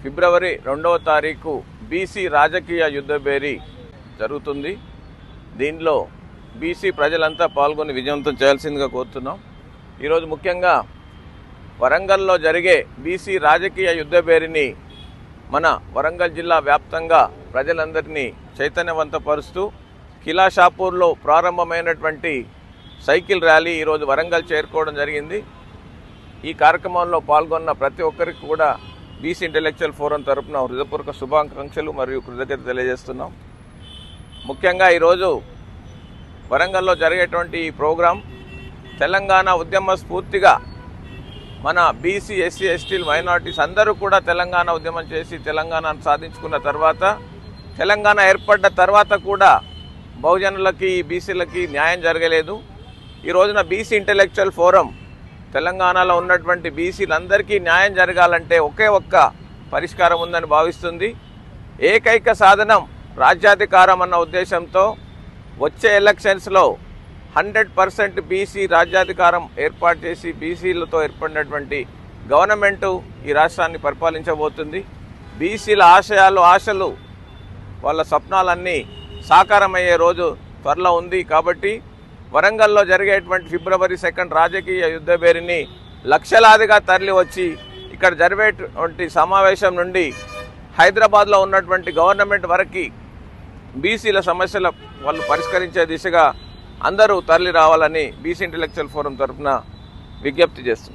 ఫిబ్రవరి 2వ తారీఖు బీసీ రాజకీయ యుద్ధభేరి జరుగుతుంది. దీనిలో బీసీ ప్రజలంతా పాల్గొని విజయవంతం చేయాల్సిందిగా కోరుతున్నాం. ఈరోజు ముఖ్యంగా వరంగల్లో జరిగే బీసీ రాజకీయ యుద్ధభేరిని మన వరంగల్ జిల్లా వ్యాప్తంగా ప్రజలందరినీ చైతన్యవంతపరుస్తూ కిలాషాపూర్లో ప్రారంభమైనటువంటి సైకిల్ ర్యాలీ ఈరోజు వరంగల్ చేరుకోవడం జరిగింది. ఈ కార్యక్రమంలో పాల్గొన్న ప్రతి ఒక్కరికి కూడా బీసీ ఇంటెలెక్చువల్ ఫోరం తరపున హృదయపూర్వక శుభాకాంక్షలు మరియు కృతజ్ఞత తెలియజేస్తున్నాం. ముఖ్యంగా ఈరోజు వరంగల్లో జరిగేటువంటి ఈ ప్రోగ్రాం తెలంగాణ ఉద్యమ స్ఫూర్తిగా మన బీసీ, ఎస్సీ, ఎస్టీలు, మైనారిటీస్ అందరూ కూడా తెలంగాణ ఉద్యమం చేసి తెలంగాణను సాధించుకున్న తర్వాత, తెలంగాణ ఏర్పడ్డ తర్వాత కూడా బహుజనులకి, బీసీలకి న్యాయం జరగలేదు. ఈ రోజున బీసీ ఇంటెలెక్చువల్ ఫోరం తెలంగాణలో ఉన్నటువంటి బీసీలందరికీ న్యాయం జరగాలంటే ఒకే ఒక్క పరిష్కారం ఉందని భావిస్తుంది. ఏకైక సాధనం రాజ్యాధికారం అన్న ఉద్దేశంతో వచ్చే ఎలక్షన్స్లో 100% బీసీ రాజ్యాధికారం ఏర్పాటు చేసి బీసీలతో ఏర్పడినటువంటి గవర్నమెంటు ఈ రాష్ట్రాన్ని పరిపాలించబోతుంది. బీసీల ఆశలు, వాళ్ళ స్వప్నాలన్నీ సాకారమయ్యే రోజు త్వరలో ఉంది. కాబట్టి వరంగల్లో జరిగేటువంటి ఫిబ్రవరి 2 రాజకీయ యుద్ధభేరిని లక్షలాదిగా తరలి వచ్చి ఇక్కడ జరిగేటువంటి సమావేశం నుండి హైదరాబాద్లో ఉన్నటువంటి గవర్నమెంట్ వరకు బీసీల సమస్యల వాళ్ళు పరిష్కరించే దిశగా అందరూ తరలి రావాలని బీసీ ఇంటెలెక్చువల్ ఫోరం తరఫున విజ్ఞప్తి చేస్తున్నారు.